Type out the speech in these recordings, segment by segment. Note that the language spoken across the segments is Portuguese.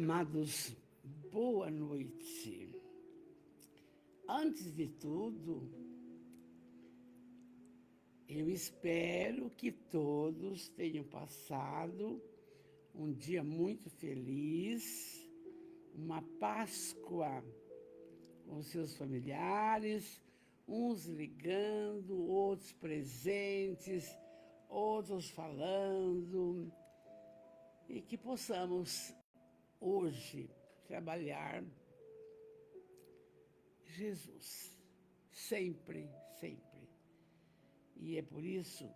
Amados, boa noite. Antes de tudo, eu espero que todos tenham passado um dia muito feliz, uma Páscoa com os seus familiares, uns ligando, outros presentes, outros falando, e que possamos hoje trabalhar Jesus, sempre, sempre. E é por isso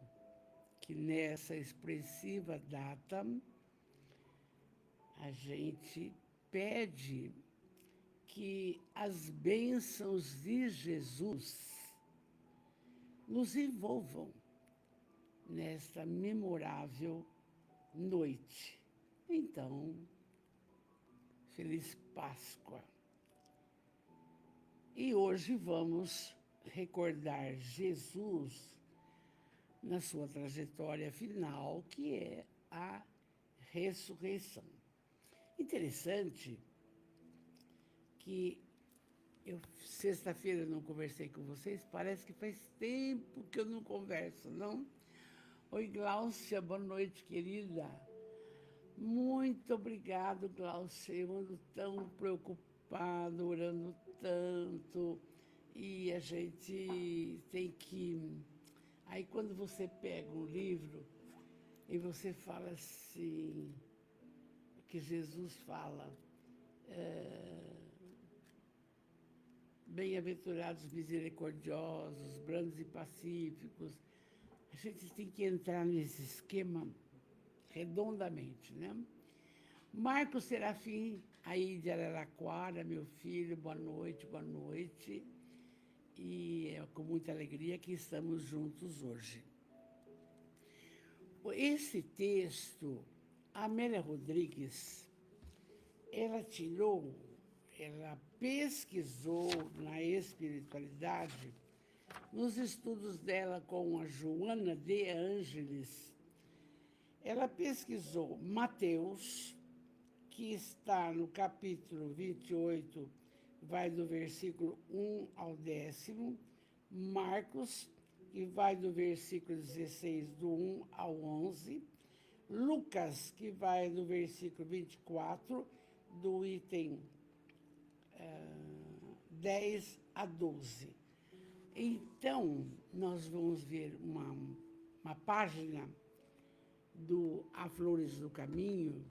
que nessa expressiva data a gente pede que as bênçãos de Jesus nos envolvam nesta memorável noite. Então, Feliz Páscoa. E hoje vamos recordar Jesus na sua trajetória final, que é a ressurreição. Interessante que eu sexta-feira não conversei com vocês, parece que faz tempo que eu não converso, não? Oi, Gláucia, boa noite, querida. Muito obrigado, Glaucia. Eu ando tão preocupado, orando tanto. E a gente tem que... Aí quando você pega um livro e você fala assim, que Jesus fala, bem-aventurados misericordiosos, brandos e pacíficos, a gente tem que entrar nesse esquema redondamente, né? Marcos Serafim, aí de Araraquara, meu filho, boa noite, boa noite. E é com muita alegria que estamos juntos hoje. Esse texto, a Amélia Rodrigues, ela pesquisou na espiritualidade, nos estudos dela com a Joana de Ângeles. Ela pesquisou Mateus, que está no capítulo 28, vai do versículo 1 ao 10º, Marcos, que vai do versículo 16, do 1 ao 11, Lucas, que vai do versículo 24, do item 10 a 12. Então, nós vamos ver uma página do A Flores do Caminho,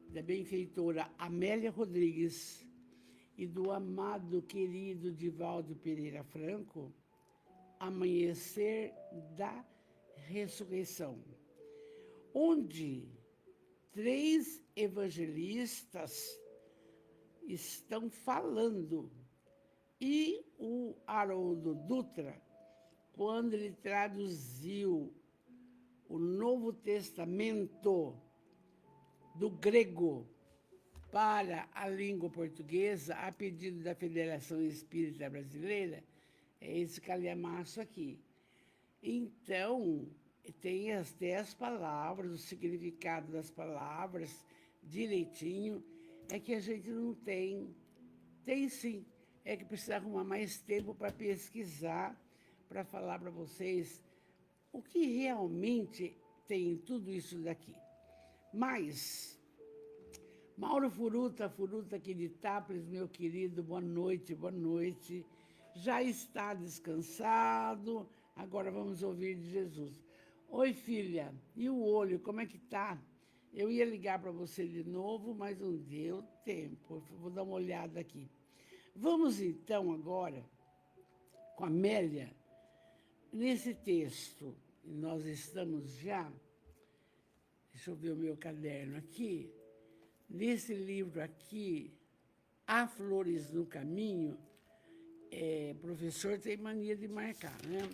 da benfeitora Amélia Rodrigues e do amado querido Divaldo Pereira Franco, Amanhecer da Ressurreição, onde 3 evangelistas estão falando. E o Haroldo Dutra, quando ele traduziu o Novo Testamento do grego para a língua portuguesa, a pedido da Federação Espírita Brasileira, é esse calhamaço aqui. Então, tem até as palavras, o significado das palavras, direitinho, é que a gente não tem. Tem sim, é que precisa arrumar mais tempo para pesquisar, para falar para vocês o que realmente tem em tudo isso daqui. Mas, Mauro Furuta aqui de Itápolis, meu querido, boa noite, boa noite. Já está descansado, agora vamos ouvir de Jesus. Oi, filha, e o olho, como é que tá? Eu ia ligar para você de novo, mas não deu tempo. Vou dar uma olhada aqui. Vamos então agora, com a Amélia, nesse texto. Nós estamos já, deixa eu ver o meu caderno aqui, nesse livro aqui, Há Flores no Caminho, professor tem mania de marcar, né?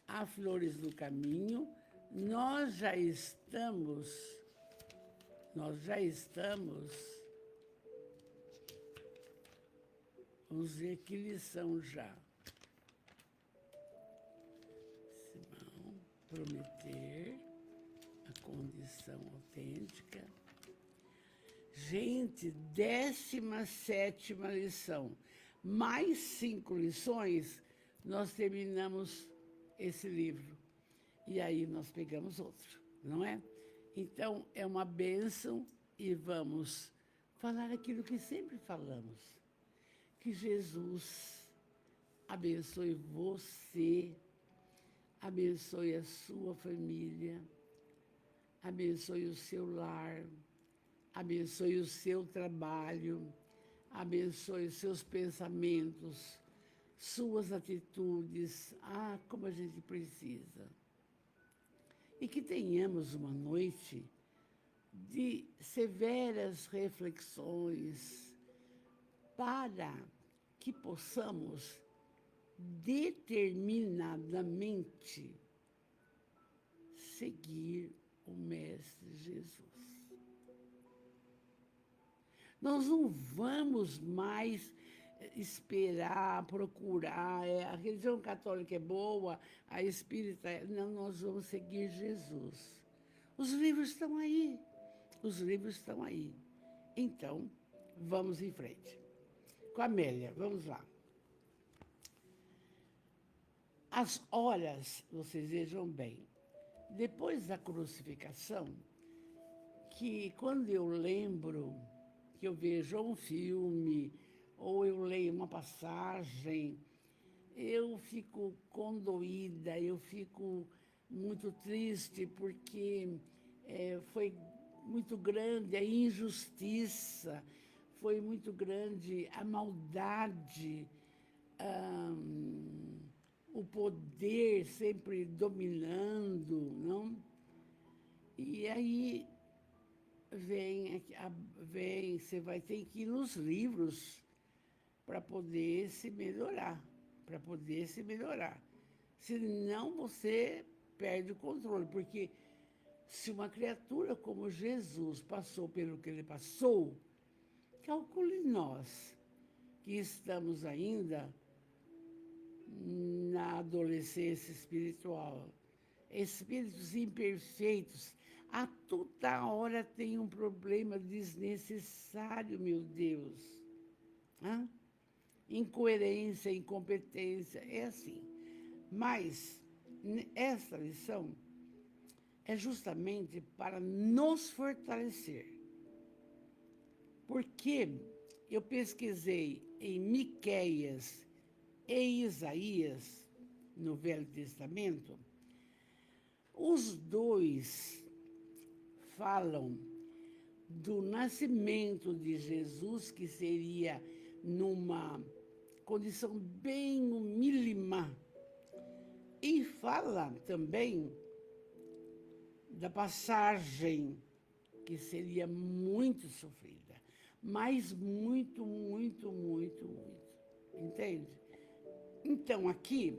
Há Flores no Caminho, nós já estamos, vamos ver que lição já. Simão, prometer a condição autêntica. Gente, 17ª lição. Mais 5 lições, nós terminamos esse livro. E aí nós pegamos outro, não é? Então, é uma bênção e vamos falar aquilo que sempre falamos. Que Jesus abençoe você, abençoe a sua família, abençoe o seu lar, abençoe o seu trabalho, abençoe os seus pensamentos, suas atitudes. Ah, como a gente precisa. E que tenhamos uma noite de severas reflexões para que possamos determinadamente seguir o Mestre Jesus. Nós não vamos mais esperar, procurar, a religião católica é boa, a espírita é... Não, nós vamos seguir Jesus. Os livros estão aí, os livros estão aí. Então, vamos em frente. Com a Amélia, vamos lá. As horas, vocês vejam bem, depois da crucificação, que quando eu lembro, que eu vejo um filme, ou eu leio uma passagem, eu fico condoída, eu fico muito triste, porque foi muito grande a injustiça, foi muito grande a maldade, o poder sempre dominando, não? E aí vem, você vai ter que ir nos livros para poder se melhorar, Senão você perde o controle, porque se uma criatura como Jesus passou pelo que ele passou, calcule nós, que estamos ainda na adolescência espiritual, espíritos imperfeitos, a toda hora tem um problema desnecessário, meu Deus. Hã? Incoerência, incompetência, é assim. Mas essa lição é justamente para nos fortalecer. Porque eu pesquisei em Miqueias e Isaías, no Velho Testamento, os dois falam do nascimento de Jesus, que seria numa condição bem humílima, e fala também da passagem, que seria muito sofrida, mas muito, muito, muito, muito. Entende? Então, aqui,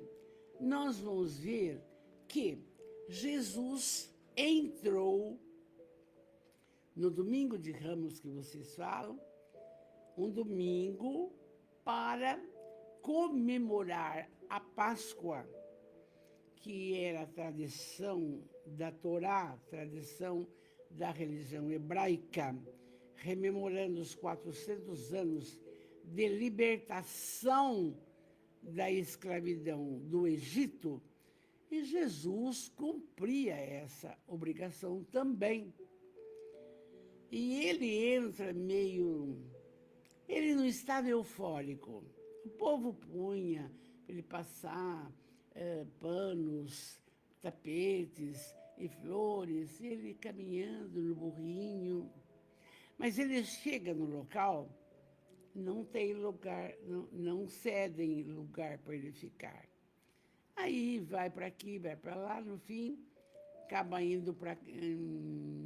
nós vamos ver que Jesus entrou no domingo de Ramos, que vocês falam, um domingo para comemorar a Páscoa, que era a tradição da Torá, tradição da religião hebraica, rememorando os 400 anos de libertação da escravidão do Egito, e Jesus cumpria essa obrigação também. E ele entra meio... Ele não estava eufórico. O povo punha para ele passar panos, tapetes e flores, ele caminhando no burrinho. Mas ele chega no local, não tem lugar, não cedem lugar para ele ficar. Aí vai para aqui, vai para lá, no fim, acaba indo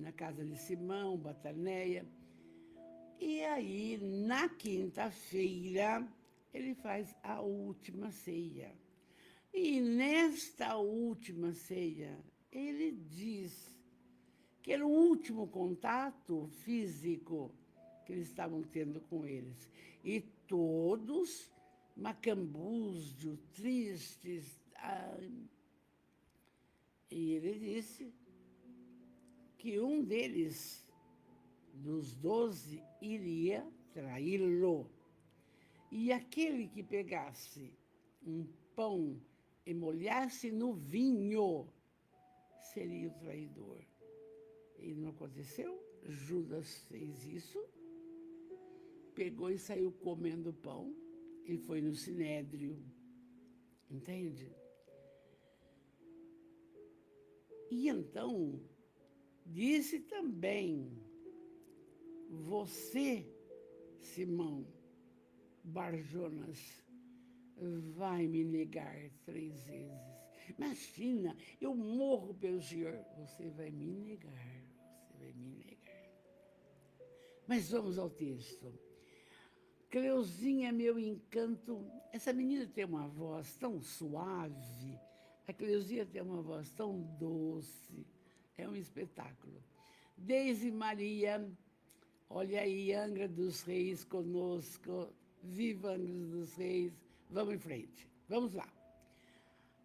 na casa de Simão, Bataneia. E aí, na quinta-feira, ele faz a última ceia. E nesta última ceia, ele diz que era o último contato físico que eles estavam tendo com eles. E todos macambúzios, tristes. E ele disse que um deles dos 12 iria traí-lo. E aquele que pegasse um pão e molhasse no vinho seria o traidor. E não aconteceu? Judas fez isso, pegou e saiu comendo pão e foi no sinédrio. Entende? E então, disse também, você, Simão Barjonas, vai me negar 3 vezes. Imagina, eu morro pelo Senhor. Você vai me negar, você vai me negar. Mas vamos ao texto. Cleuzinha, meu encanto. Essa menina tem uma voz tão suave. A Cleuzinha tem uma voz tão doce. É um espetáculo. Deise Maria, olha aí, Angra dos Reis conosco. Viva Angra dos Reis. Vamos em frente. Vamos lá.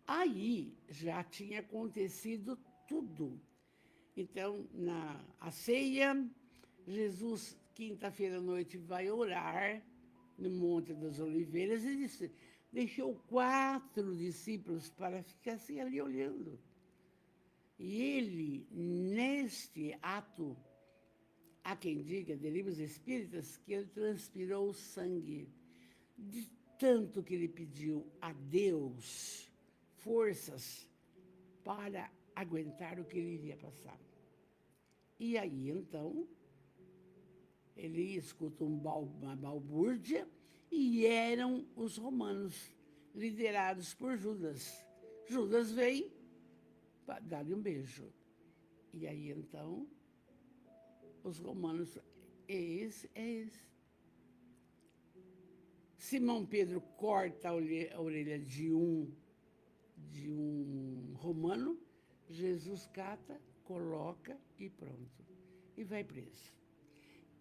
Aí já tinha acontecido tudo. Então, a ceia, Jesus, quinta-feira à noite, vai orar no Monte das Oliveiras e disse, deixou 4 discípulos para ficar assim ali olhando. E ele, neste ato, há quem diga, de livros espíritas, que ele transpirou o sangue, de tanto que ele pediu a Deus forças para aguentar o que ele iria passar. E aí, então, ele escuta uma balbúrdia e eram os romanos, liderados por Judas. Judas vem para dar-lhe um beijo. E aí, então, os romanos, é esse. Simão Pedro corta a orelha de um romano, Jesus cata, coloca e pronto. E vai preso.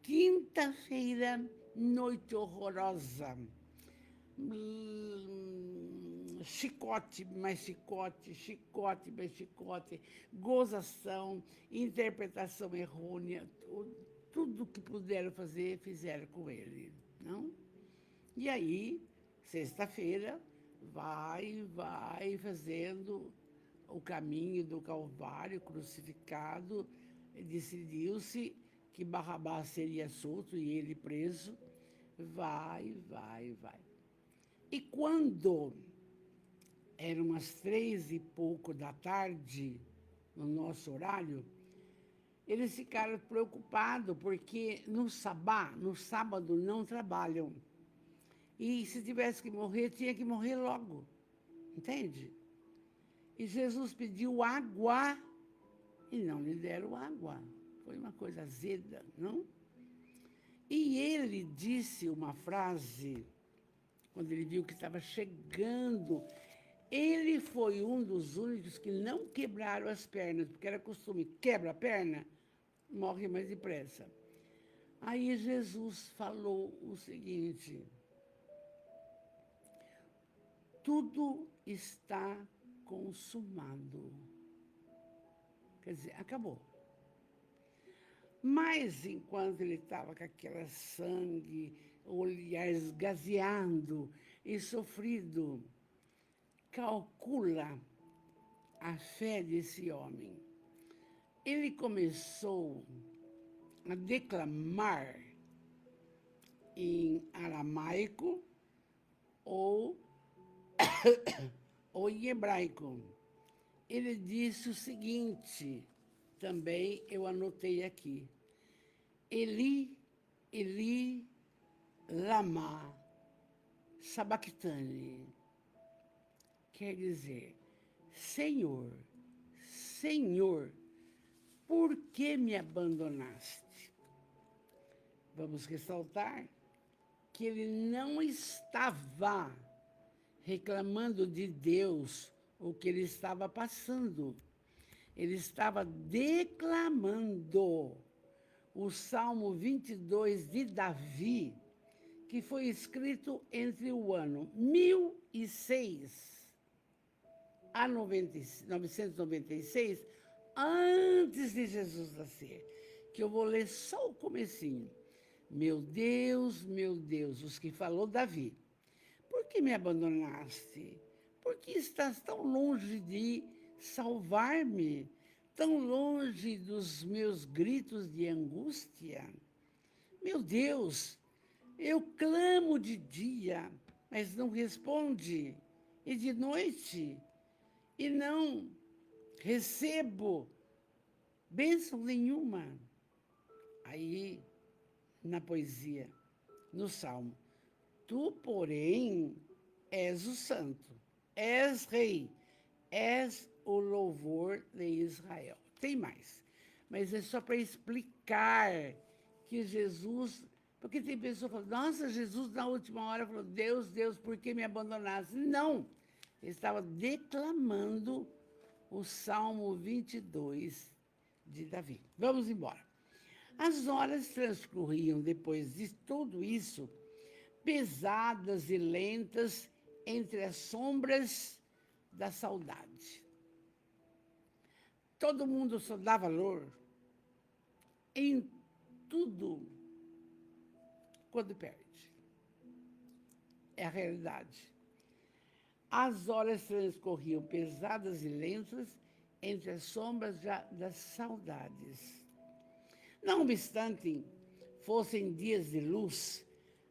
Quinta-feira, noite horrorosa. Chicote, mais chicote, chicote, mais chicote, gozação, interpretação errônea, tudo que puderam fazer, fizeram com ele, não? E aí, sexta-feira, vai fazendo o caminho do Calvário, crucificado, decidiu-se que Barrabás seria solto e ele preso. Vai. E quando eram umas 3 e pouco da tarde, no nosso horário, eles ficaram preocupados, porque no sábado não trabalham. E se tivesse que morrer, tinha que morrer logo. Entende? E Jesus pediu água e não lhe deram água. Foi uma coisa azeda, não? E ele disse uma frase, quando ele viu que estava chegando. Ele foi um dos únicos que não quebraram as pernas, porque era costume, quebra a perna, morre mais depressa. Aí Jesus falou o seguinte, tudo está consumado. Quer dizer, acabou. Mas enquanto ele estava com aquele sangue, olhar esgazeado e sofrido, calcula a fé desse homem. Ele começou a declamar em aramaico ou em hebraico. Ele disse o seguinte, também eu anotei aqui. Eli, Eli, lama sabachthani. Quer dizer, Senhor, Senhor, por que me abandonaste? Vamos ressaltar que ele não estava reclamando de Deus o que ele estava passando. Ele estava declamando o Salmo 22 de Davi, que foi escrito entre o ano 1006 a 996, antes de Jesus nascer, que eu vou ler só o comecinho. Meu Deus, os que falou Davi, por que me abandonaste? Por que estás tão longe de salvar-me? Tão longe dos meus gritos de angústia? Meu Deus, eu clamo de dia, mas não responde, e de noite, e não recebo bênção nenhuma. Aí, na poesia, no Salmo, tu, porém, és o santo, és rei, és o louvor de Israel. Tem mais, mas é só para explicar que Jesus... Porque tem pessoas que falam, nossa, Jesus na última hora falou, Deus, Deus, por que me abandonaste? Não, ele estava declamando o Salmo 22 de Davi. Vamos embora. As horas transcorriam depois de tudo isso, pesadas e lentas entre as sombras da saudade. Todo mundo só dá valor em tudo quando perde. É a realidade. As horas transcorriam pesadas e lentas entre as sombras das saudades. Não obstante fossem dias de luz,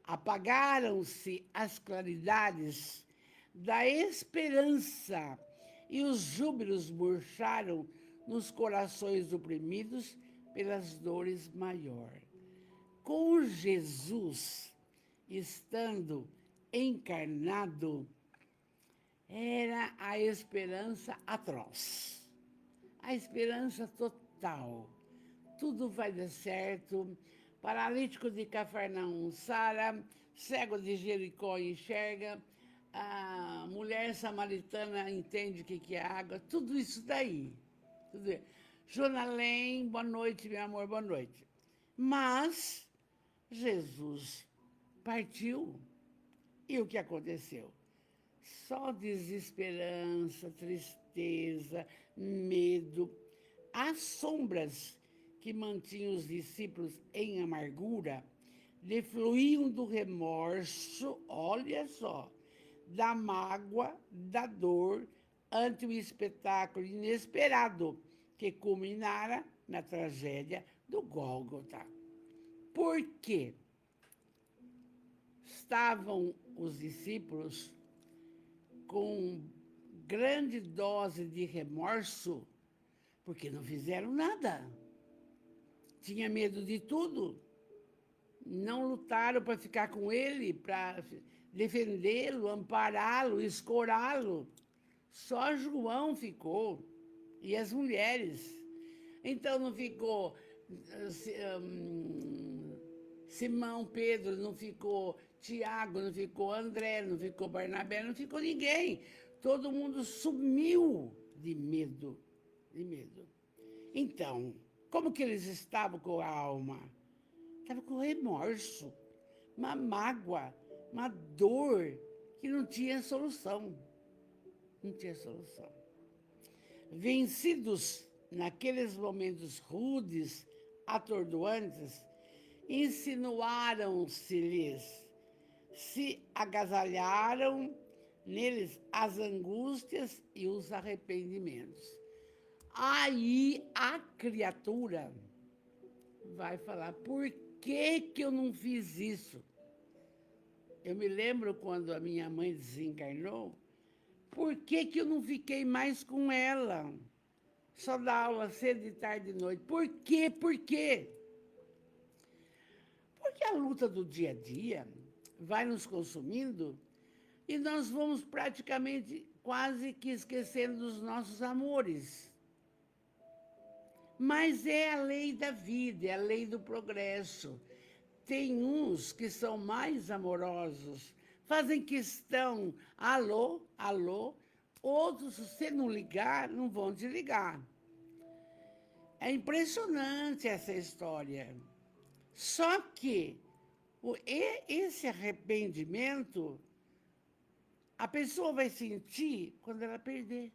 apagaram-se as claridades da esperança e os júbilos murcharam nos corações oprimidos pelas dores maior. Com Jesus estando encarnado, era a esperança atroz, a esperança total. Tudo vai dar certo, paralítico de Cafarnaum sara, cego de Jericó enxerga, a mulher samaritana entende o que é água, tudo isso daí. Jonalém, boa noite, meu amor, boa noite. Mas Jesus partiu e o que aconteceu? Só desesperança, tristeza, medo, as sombras que mantinham os discípulos em amargura, defluíam do remorso, olha só, da mágoa, da dor, ante o espetáculo inesperado que culminara na tragédia do Gólgota. Por quê? Estavam os discípulos com grande dose de remorso, porque não fizeram nada. Tinha medo de tudo. Não lutaram para ficar com ele, para defendê-lo, ampará-lo, escorá-lo. Só João ficou, e as mulheres. Então não ficou Simão, Pedro, não ficou Tiago, não ficou André, não ficou Barnabé, não ficou ninguém. Todo mundo sumiu de medo, de medo. Então, como que eles estavam com a alma? Estavam com remorso, uma mágoa, uma dor que não tinha solução. Não tinha solução. Vencidos naqueles momentos rudes, atordoantes, insinuaram-se-lhes, se agasalharam neles as angústias e os arrependimentos. Aí a criatura vai falar, por que que eu não fiz isso? Eu me lembro quando a minha mãe desencarnou, por que que eu não fiquei mais com ela? Só dá aula cedo, de tarde e de noite. Por quê? Por quê? Porque a luta do dia a dia vai nos consumindo e nós vamos praticamente quase que esquecendo dos nossos amores. Mas é a lei da vida, é a lei do progresso. Tem uns que são mais amorosos, fazem questão, alô, alô, outros, se você não ligar, não vão te ligar. É impressionante essa história. Só que esse arrependimento, a pessoa vai sentir quando ela perder.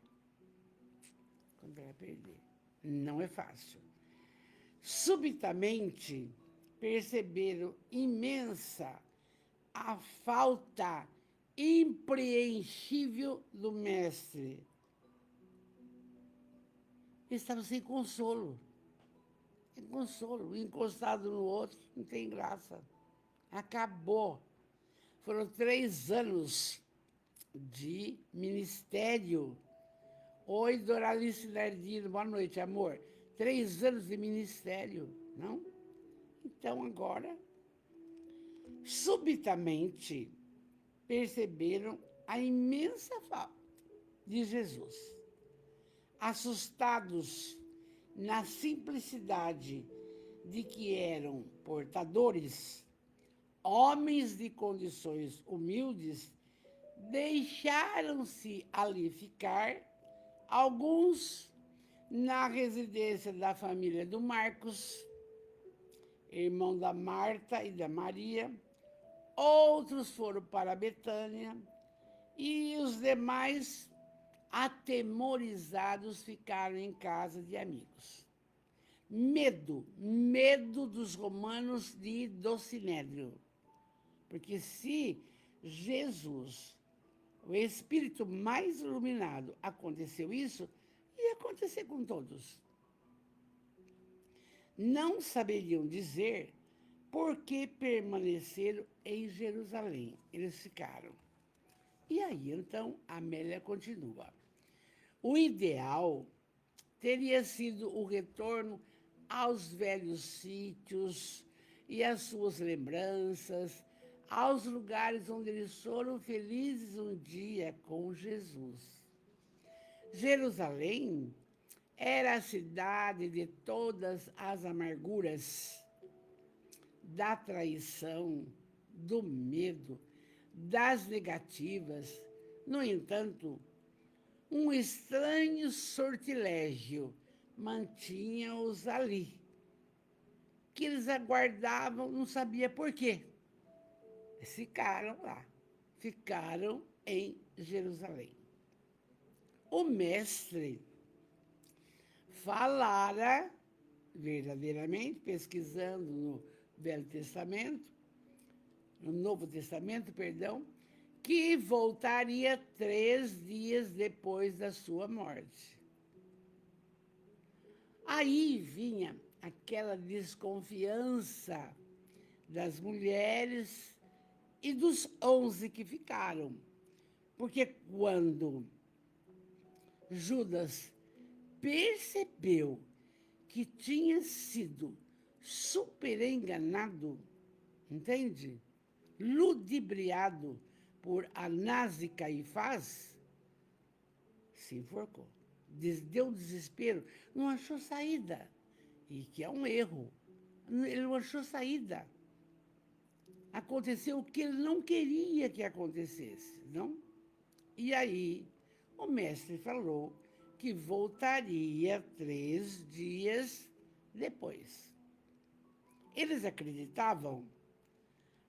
Quando ela perder. Não é fácil. Subitamente perceberam imensa a falta impreensível do mestre. Eles estavam sem consolo. Sem consolo, encostado no outro, não tem graça. Acabou. Foram 3 anos de ministério. Oi, Doralice Nardino, boa noite, amor. 3 anos de ministério, não? Então, agora, subitamente, perceberam a imensa falta de Jesus. Assustados na simplicidade de que eram portadores, homens de condições humildes, deixaram-se ali ficar, alguns na residência da família do Marcos, irmão da Marta e da Maria, outros foram para Betânia e os demais, atemorizados, ficaram em casa de amigos. Medo dos romanos e do Sinédrio. Porque se Jesus, o espírito mais iluminado, aconteceu isso, ia acontecer com todos. Não saberiam dizer por que permaneceram em Jerusalém. Eles ficaram. E aí, então, Amélia continua. O ideal teria sido o retorno aos velhos sítios e às suas lembranças, aos lugares onde eles foram felizes um dia com Jesus. Jerusalém era a cidade de todas as amarguras, da traição, do medo, das negativas. No entanto, um estranho sortilégio mantinha-os ali, que eles aguardavam, não sabia por quê. Eles ficaram lá, ficaram em Jerusalém. O mestre falara verdadeiramente, pesquisando no Velho Testamento, no Novo Testamento, perdão, que voltaria 3 dias depois da sua morte. Aí vinha aquela desconfiança das mulheres e dos 11 que ficaram. Porque quando Judas percebeu que tinha sido super enganado, entende? Ludibriado por Anás e Caifás, se enforcou. Deu desespero, não achou saída. E que é um erro. Ele não achou saída. Aconteceu o que ele não queria que acontecesse, não? E aí, o mestre falou que voltaria 3 dias depois. Eles acreditavam,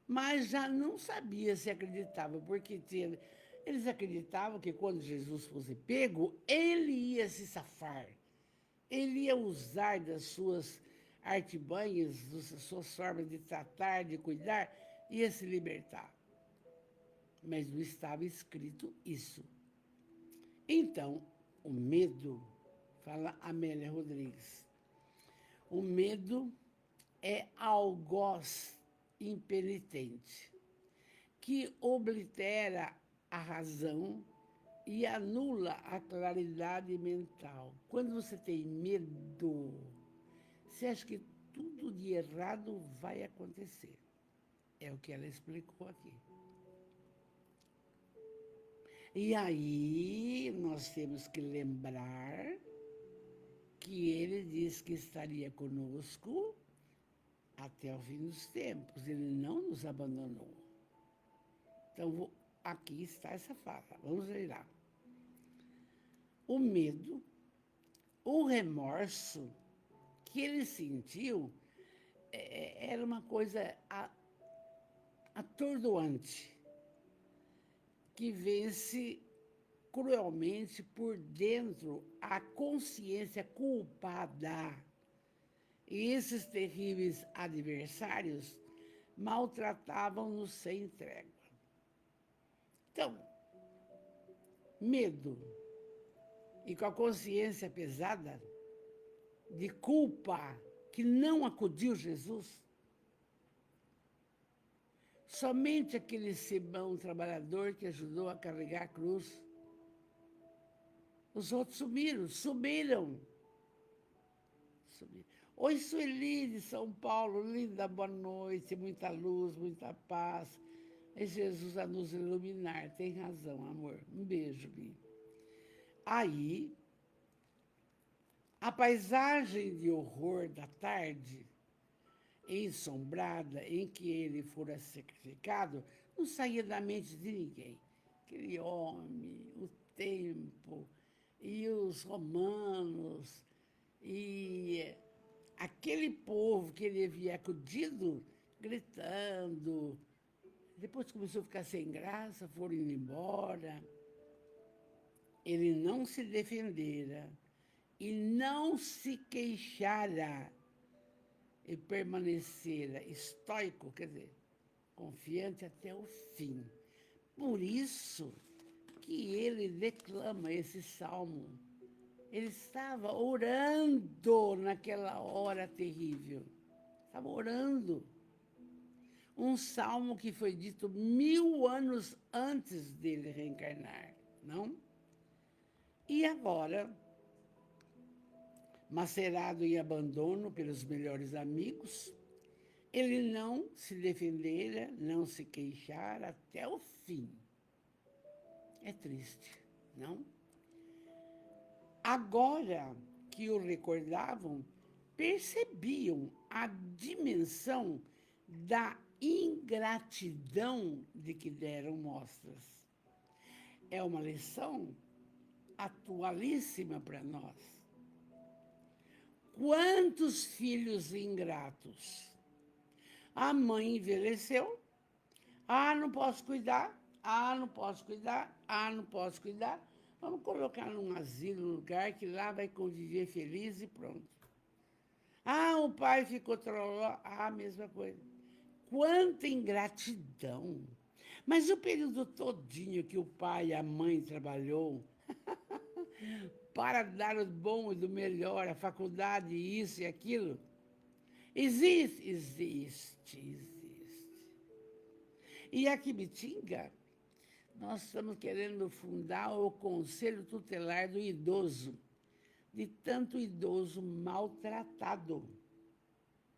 mas já não sabia se acreditava, porque eles acreditavam que quando Jesus fosse pego, ele ia se safar. Ele ia usar das suas artimanhas, das suas formas de tratar, de cuidar, ia se libertar. Mas não estava escrito isso. Então, o medo, fala Amélia Rodrigues, o medo é algoz impenitente, que oblitera a razão e anula a claridade mental. Quando você tem medo, você acha que tudo de errado vai acontecer. É o que ela explicou aqui. E aí nós temos que lembrar que ele disse que estaria conosco até o fim dos tempos. Ele não nos abandonou. Então, aqui está essa fala. Vamos ler lá. O medo, o remorso que ele sentiu era uma coisa atordoante, que vence cruelmente por dentro a consciência culpada E esses terríveis adversários maltratavam-no sem trégua. Então, medo e com a consciência pesada de culpa que não acudiu Jesus, somente aquele Simão trabalhador que ajudou a carregar a cruz. Os outros sumiram. Oi, Sueli de São Paulo, linda, boa noite, muita luz, muita paz. É Jesus a nos iluminar, tem razão, amor. Um beijo, Bi. Aí, a paisagem de horror da tarde, ensombrada, em que ele fora sacrificado, não saía da mente de ninguém. Aquele homem, o tempo, e os romanos, e aquele povo que ele havia acudido, gritando. Depois começou a ficar sem graça, foram indo embora. Ele não se defendera e não se queixara e permanecera estoico, quer dizer, confiante até o fim. Por isso que ele declama esse salmo. Ele estava orando naquela hora terrível. Estava orando. Um salmo que foi dito 1000 anos antes dele reencarnar, não? E agora, macerado em abandono pelos melhores amigos, ele não se defendera, não se queixara até o fim. É triste, não? Agora que o recordavam, percebiam a dimensão da ingratidão de que deram mostras. É uma lição atualíssima para nós. Quantos filhos ingratos? A mãe envelheceu. Não posso cuidar. Não posso cuidar. Não posso cuidar. Vamos colocar num asilo, num lugar que lá vai conviver feliz e pronto. O pai ficou troló. Mesma coisa. Quanta ingratidão. Mas o período todinho que o pai e a mãe trabalhou para dar o bom e do melhor, a faculdade, isso e aquilo, existe. E aqui em Bitinga, nós estamos querendo fundar o Conselho Tutelar do Idoso, de tanto idoso maltratado,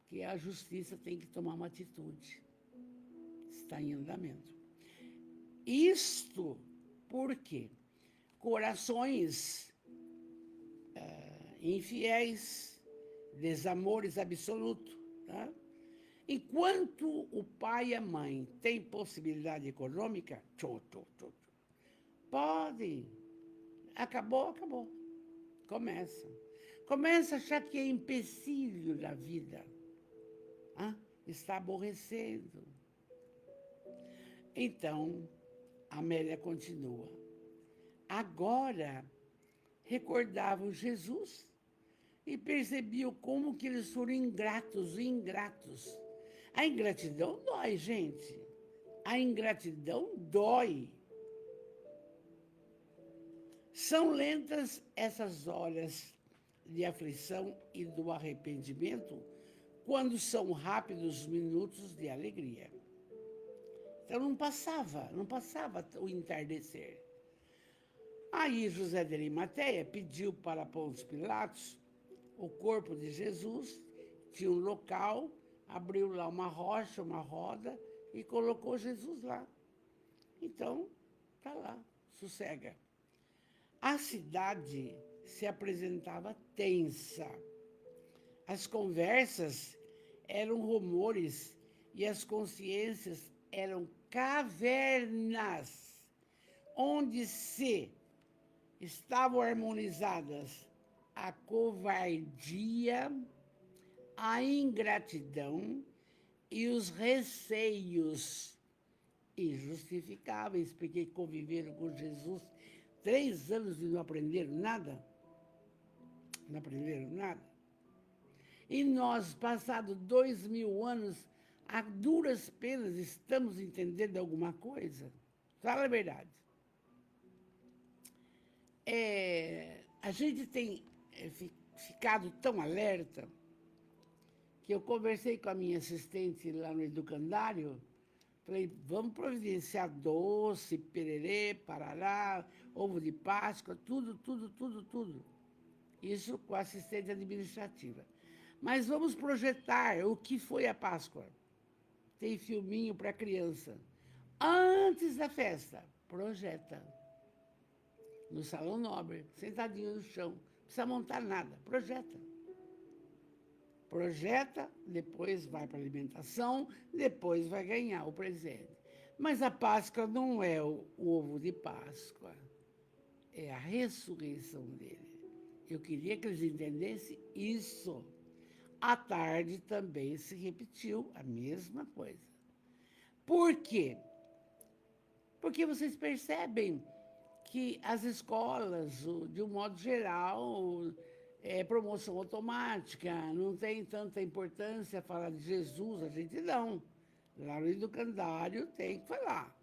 que a justiça tem que tomar uma atitude. Está em andamento. Isto porque corações infiéis, desamores absolutos, tá? Enquanto o pai e a mãe têm possibilidade econômica, podem. Acabou. Começa a achar que é empecilho da vida. Está aborrecendo. Então, Amélia continua. Agora, recordavam Jesus e percebiam como que eles foram ingratos. A ingratidão dói, gente. A ingratidão dói. São lentas essas horas de aflição e do arrependimento, quando são rápidos os minutos de alegria. Então não passava o entardecer. Aí José de Arimateia pediu para Pôncio Pilatos o corpo de Jesus, tinha um local, abriu lá uma rocha, uma roda e colocou Jesus lá. Então, está lá, sossega. A cidade se apresentava tensa. As conversas eram rumores e as consciências eram cavernas, onde se estavam harmonizadas a covardia, a ingratidão e os receios injustificáveis, porque conviveram com Jesus 3 anos e não aprenderam nada. E nós, passados 2000 anos, a duras penas estamos entendendo alguma coisa? Fala a verdade. A gente tem ficado tão alerta que eu conversei com a minha assistente lá no educandário, falei, vamos providenciar doce, pererê, parará, ovo de Páscoa, tudo, tudo, tudo, tudo. Isso com a assistente administrativa. Mas vamos projetar o que foi a Páscoa. Tem filminho para criança. Antes da festa, projeta. No Salão Nobre, sentadinho no chão. Não precisa montar nada, projeta. Projeta, depois vai para a alimentação, depois vai ganhar o presente. Mas a Páscoa não é o ovo de Páscoa, é a ressurreição dele. Eu queria que eles entendessem isso. À tarde também se repetiu a mesma coisa. Por quê? Porque vocês percebem que as escolas, de um modo geral, promoção automática, não tem tanta importância falar de Jesus, a gente não. Lá no educandário tem que falar.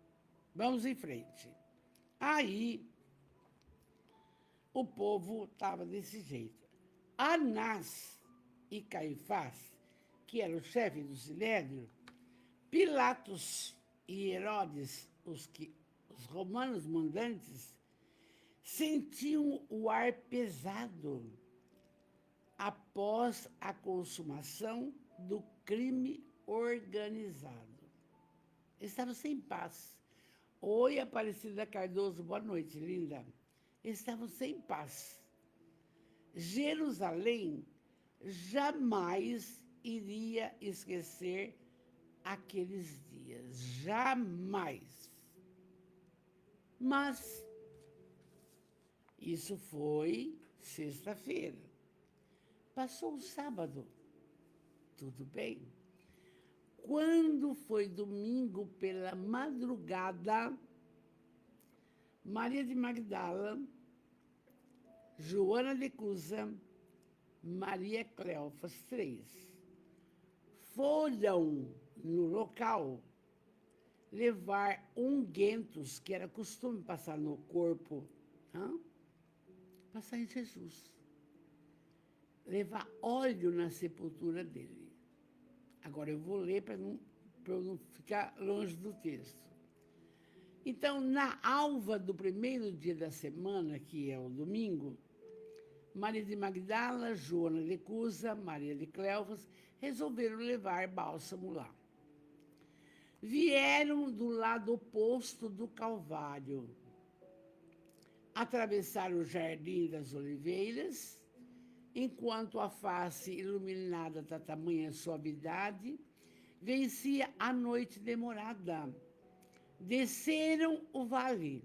Vamos em frente. Aí, o povo estava desse jeito. Anás e Caifás, que era o chefe do Sinédrio, Pilatos e Herodes, os romanos mandantes, sentiam o ar pesado após a consumação do crime organizado. Eles estavam sem paz. Oi, Aparecida Cardoso, boa noite, linda. Eles estavam sem paz. Jerusalém jamais iria esquecer aqueles dias, jamais. Mas isso foi sexta-feira. Passou o sábado, tudo bem. Quando foi domingo pela madrugada, Maria de Magdala, Joana de Cusa, Maria Cleofas, 3, foram no local levar ungüentos, que era costume passar no corpo, passar em Jesus. Levar óleo na sepultura dele. Agora eu vou ler para eu não ficar longe do texto. Então, na alva do primeiro dia da semana, que é o domingo, Maria de Magdala, Joana de Cusa, Maria de Cleofas, resolveram levar bálsamo lá. Vieram do lado oposto do Calvário, atravessaram o Jardim das Oliveiras, enquanto a face iluminada da tamanha suavidade vencia a noite demorada. Desceram o vale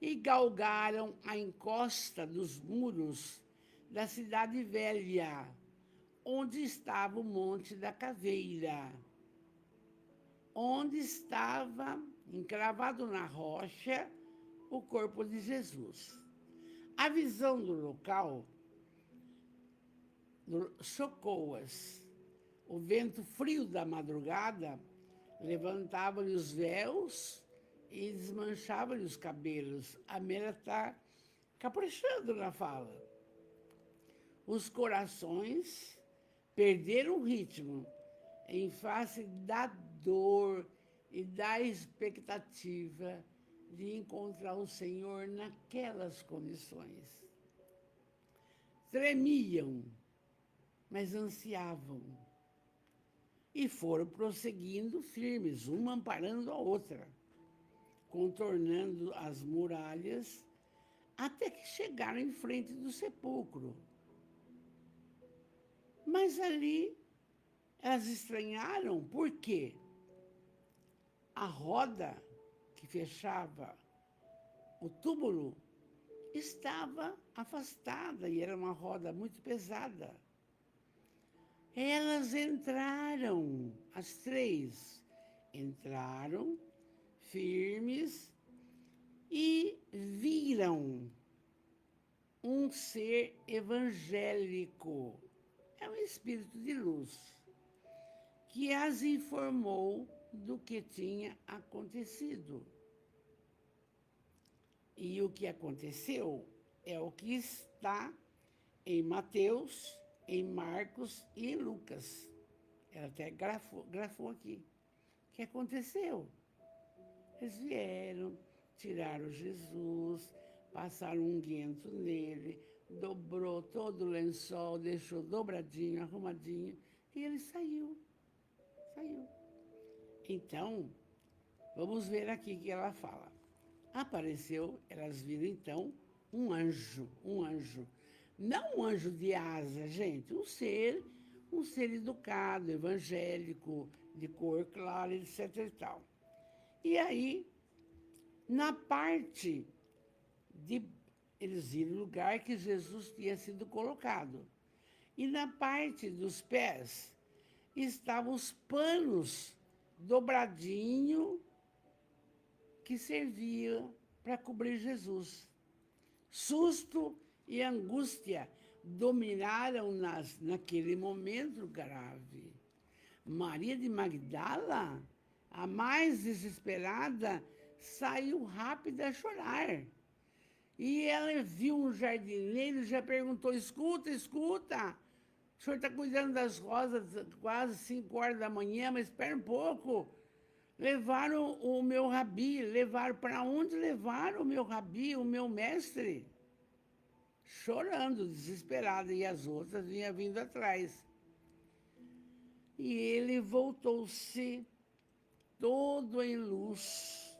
e galgaram a encosta dos muros da cidade velha, onde estava o Monte da Caveira, onde estava encravado na rocha o corpo de Jesus. A visão do local chocou-as. O vento frio da madrugada levantava-lhe os véus e desmanchava-lhe os cabelos. A Mera está caprichando na fala. Os corações perderam o ritmo em face da dor e da expectativa de encontrar o Senhor naquelas condições. Tremiam, mas ansiavam. E foram prosseguindo firmes, uma amparando a outra, contornando as muralhas, até que chegaram em frente do sepulcro. Mas ali elas estranharam, por quê? A roda que fechava o túmulo estava afastada e era uma roda muito pesada. Elas entraram, as 3, entraram firmes e viram um ser evangélico. é um espírito de luz que as informou do que tinha acontecido. E o que aconteceu é o que está em Mateus, em Marcos e em Lucas. Ela até grafou aqui. O que aconteceu? Eles vieram, tiraram Jesus, passaram um unguento nele, dobrou todo o lençol, deixou dobradinho, arrumadinho, e ele saiu. Então, vamos ver aqui o que ela fala. Apareceu, elas viram então um anjo. Não um anjo de asa, gente, um ser educado, evangélico, de cor clara, etc e tal. E aí, na parte de... Eles viram o lugar que Jesus tinha sido colocado. E na parte dos pés estavam os panos dobradinho que servia para cobrir Jesus. Susto e angústia dominaram naquele momento grave. Maria de Magdala, a mais desesperada, saiu rápida a chorar. E ela viu um jardineiro e já perguntou: escuta, o senhor está cuidando das rosas quase 5 horas da manhã, mas espera um pouco. Levaram o meu rabi, para onde levaram o meu rabi, o meu mestre? Chorando, desesperada, e as outras vinham vindo atrás. E ele voltou-se todo em luz,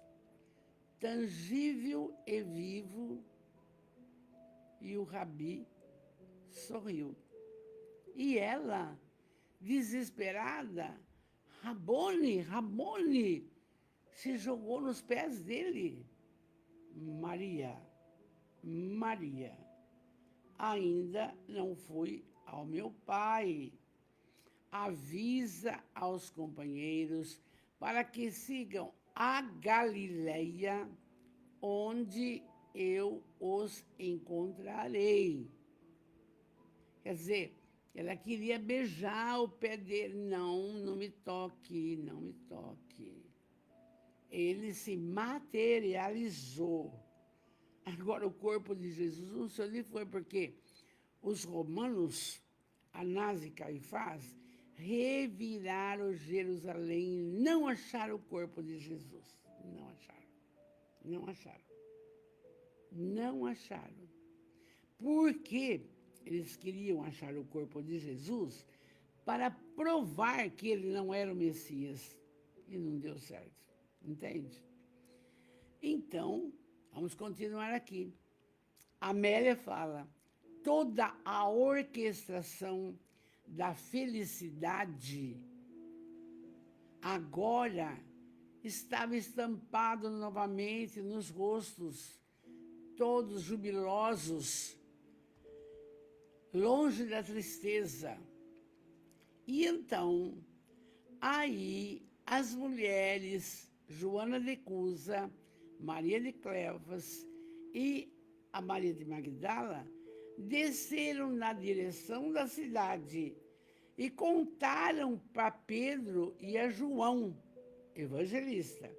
tangível e vivo, e o rabi sorriu. E ela, desesperada, Rabone, se jogou nos pés dele. Maria, ainda não fui ao meu pai. Avisa aos companheiros para que sigam a Galileia, onde eu os encontrarei. Quer dizer, ela queria beijar o pé dele. Não me toque. Ele se materializou. Agora, o corpo de Jesus não sei onde foi, porque os romanos, Anás e Caifás, reviraram Jerusalém e não acharam o corpo de Jesus. Não acharam. Por quê? Eles queriam achar o corpo de Jesus para provar que ele não era o Messias. E não deu certo, entende? Então, vamos continuar aqui. Amélia fala: toda a orquestração da felicidade agora estava estampado novamente nos rostos, todos jubilosos, longe da tristeza. E então, aí as mulheres, Joana de Cusa, Maria de Cleofas e a Maria de Magdala, desceram na direção da cidade e contaram para Pedro e a João, evangelista,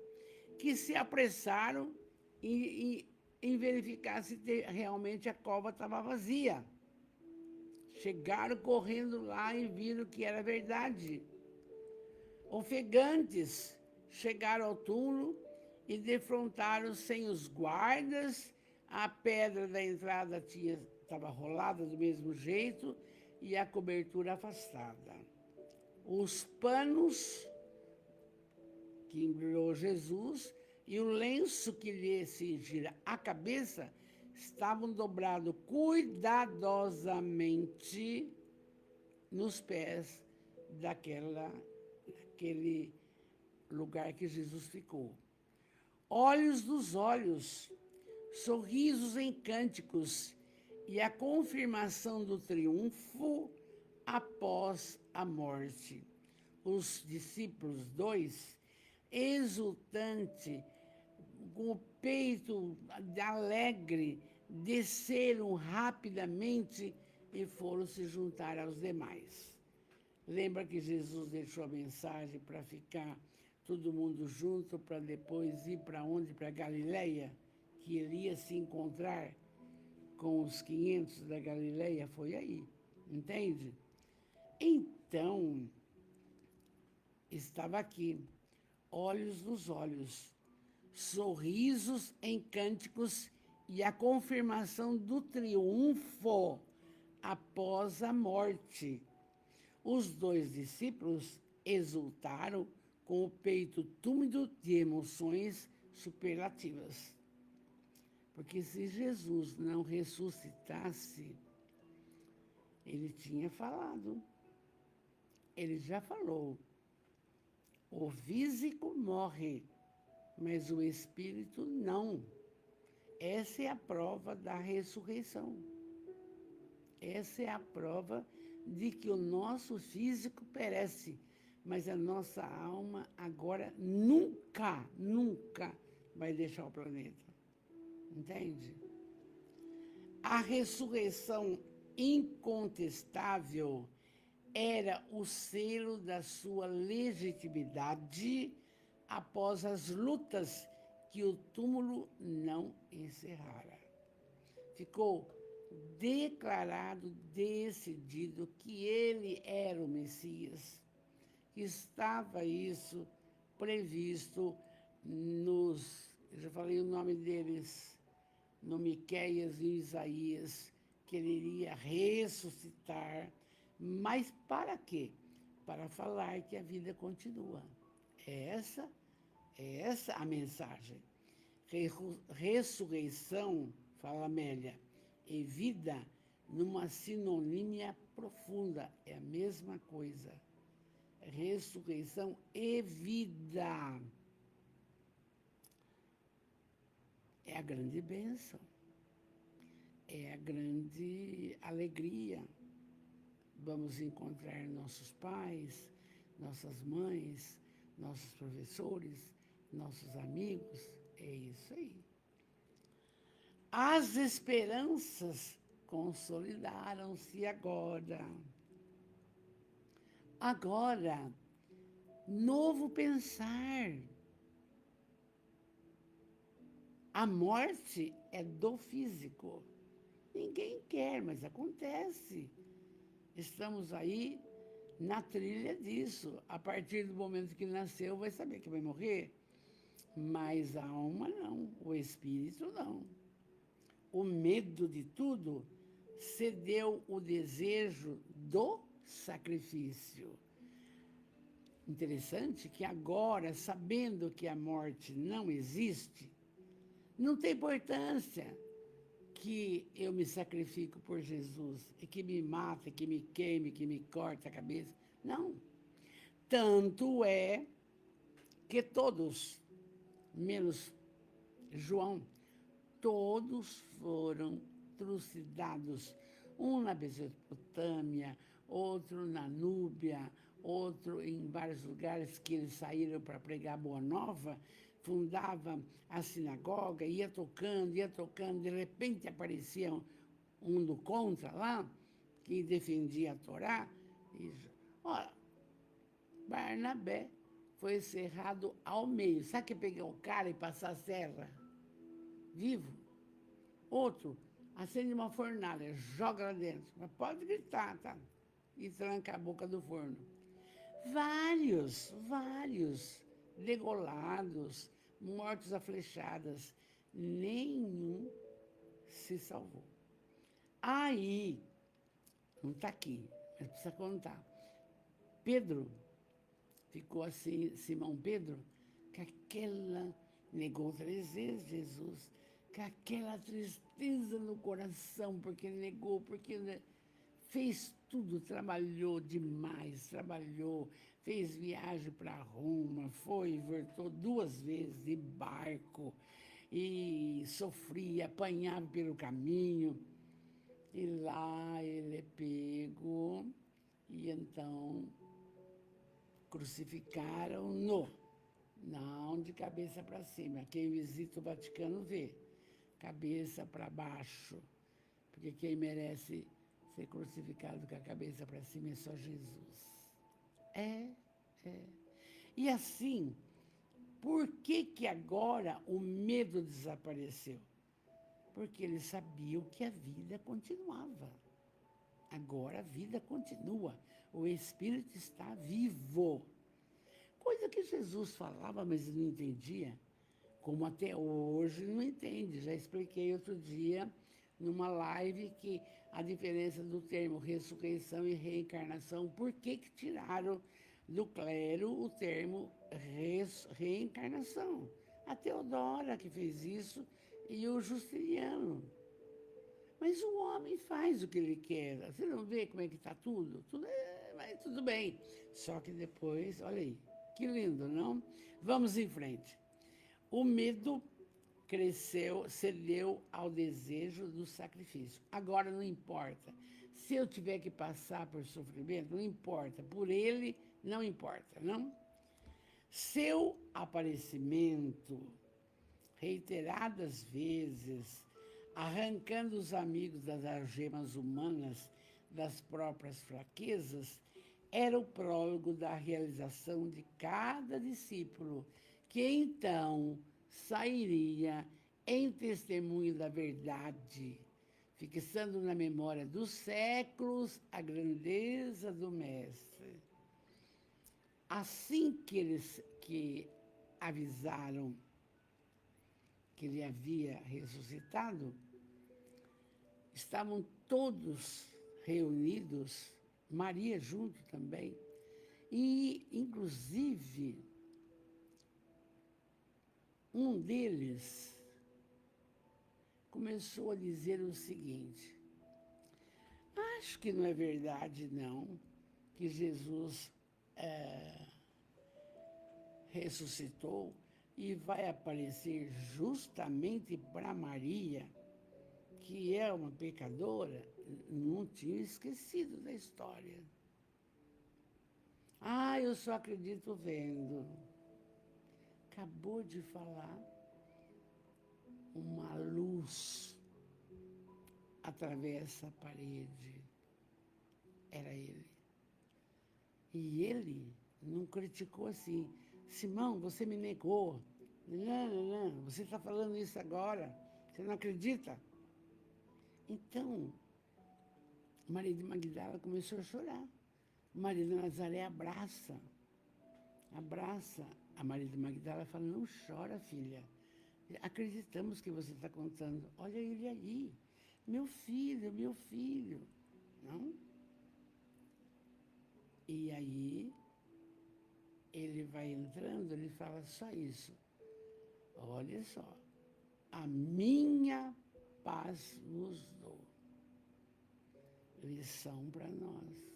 que se apressaram em verificar se realmente a cova estava vazia. Chegaram correndo lá e viram que era verdade. Ofegantes chegaram ao túmulo e defrontaram sem os guardas. A pedra da entrada estava rolada do mesmo jeito e a cobertura afastada. Os panos que embrulhou Jesus e o lenço que lhe cingira a cabeça estavam dobrados cuidadosamente nos pés daquele lugar que Jesus ficou. Olhos dos olhos, sorrisos em cânticos e a confirmação do triunfo após a morte. Os discípulos, 2, exultante, com o peito alegre, desceram rapidamente e foram se juntar aos demais. Lembra que Jesus deixou a mensagem para ficar todo mundo junto, para depois ir para onde? Para Galileia, que ele ia se encontrar com os 500 da Galileia, foi aí, entende? Então, estava aqui, olhos nos olhos, sorrisos em cânticos e a confirmação do triunfo após a morte. Os 2 discípulos exultaram com o peito túmido de emoções superlativas. Porque se Jesus não ressuscitasse, ele tinha falado, ele já falou, o físico morre, mas o espírito não. Essa é a prova da ressurreição. Essa é a prova de que o nosso físico perece, mas a nossa alma agora nunca vai deixar o planeta. Entende? A ressurreição incontestável era o selo da sua legitimidade após as lutas que o túmulo não encerrara. Ficou declarado, decidido que ele era o Messias. Estava isso previsto nos, eu já falei o nome deles, no Miqueias e Isaías, que ele iria ressuscitar, mas para quê? Para falar que a vida continua. É essa a mensagem. Ressurreição, fala Amélia, e vida numa sinonímia profunda, é a mesma coisa. Ressurreição e vida. É a grande bênção, é a grande alegria. Vamos encontrar nossos pais, nossas mães, nossos professores, nossos amigos, é isso aí. As esperanças consolidaram-se agora. Agora, novo pensar. A morte é do físico. Ninguém quer, mas acontece. Estamos aí na trilha disso. A partir do momento que nasceu, vai saber que vai morrer. Mas a alma não, o espírito não. O medo de tudo cedeu o desejo do sacrifício. Interessante que agora, sabendo que a morte não existe, não tem importância que eu me sacrifico por Jesus e que me mata, que me queime, que me corte a cabeça. Não. Tanto é que todos, menos João, todos foram trucidados. Um na Mesopotâmia, outro na Núbia, outro em vários lugares que eles saíram para pregar Boa Nova, fundava a sinagoga, ia tocando, de repente aparecia um do contra lá, que defendia a Torá. Olha, Barnabé foi cerrado ao meio. Sabe que pegar o cara e passar a serra? Vivo. Outro, acende uma fornalha, joga lá dentro. Mas pode gritar, tá? E tranca a boca do forno. Vários degolados, mortos a flechadas. Nenhum se salvou. Aí, não está aqui, mas precisa contar. Pedro ficou assim, Simão Pedro, com aquela, negou 3 vezes Jesus, com aquela tristeza no coração, porque ele negou, porque ele fez tudo, trabalhou demais, fez viagem para Roma, foi e voltou 2 vezes de barco, e sofria, apanhava pelo caminho, e lá ele é pego, e então crucificaram-no, não de cabeça para cima. Quem visita o Vaticano vê, cabeça para baixo, porque quem merece ser crucificado com a cabeça para cima é só Jesus. É, é. E assim, por que que agora o medo desapareceu? Porque eles sabiam que a vida continuava. Agora a vida continua. O Espírito está vivo. Coisa que Jesus falava, mas não entendia. Como até hoje não entende. Já expliquei outro dia, numa live, que a diferença do termo ressurreição e reencarnação, por que que tiraram do clero o termo reencarnação? A Teodora que fez isso e o Justiniano. Mas o homem faz o que ele quer. Você não vê como é que está tudo? Mas tudo bem. Só que depois, olha aí, que lindo, não? Vamos em frente. O medo cresceu, cedeu ao desejo do sacrifício. Agora não importa. Se eu tiver que passar por sofrimento, não importa. Por ele, não importa, não? Seu aparecimento, reiteradas vezes, arrancando os amigos das algemas humanas das próprias fraquezas, era o prólogo da realização de cada discípulo, que então sairia em testemunho da verdade, fixando na memória dos séculos a grandeza do Mestre. Assim que avisaram que ele havia ressuscitado, estavam todos reunidos, Maria junto também, e, inclusive, um deles começou a dizer o seguinte: acho que não é verdade, não, que Jesus ressuscitou e vai aparecer justamente para Maria, que é uma pecadora. Não tinha esquecido da história. Ah, eu só acredito vendo. Acabou de falar, uma luz atravessa a parede. Era ele. E ele não criticou assim: Simão, você me negou. Não, você está falando isso agora. Você não acredita? Então, Maria de Magdala começou a chorar. Maria de Nazaré abraça a Maria de Magdala e fala: não chora, filha. Acreditamos que você está contando. Olha ele aí. Meu filho, meu filho. Não? E aí, ele vai entrando, ele fala só isso. Olha só. A minha paz vos dou. Lição para nós.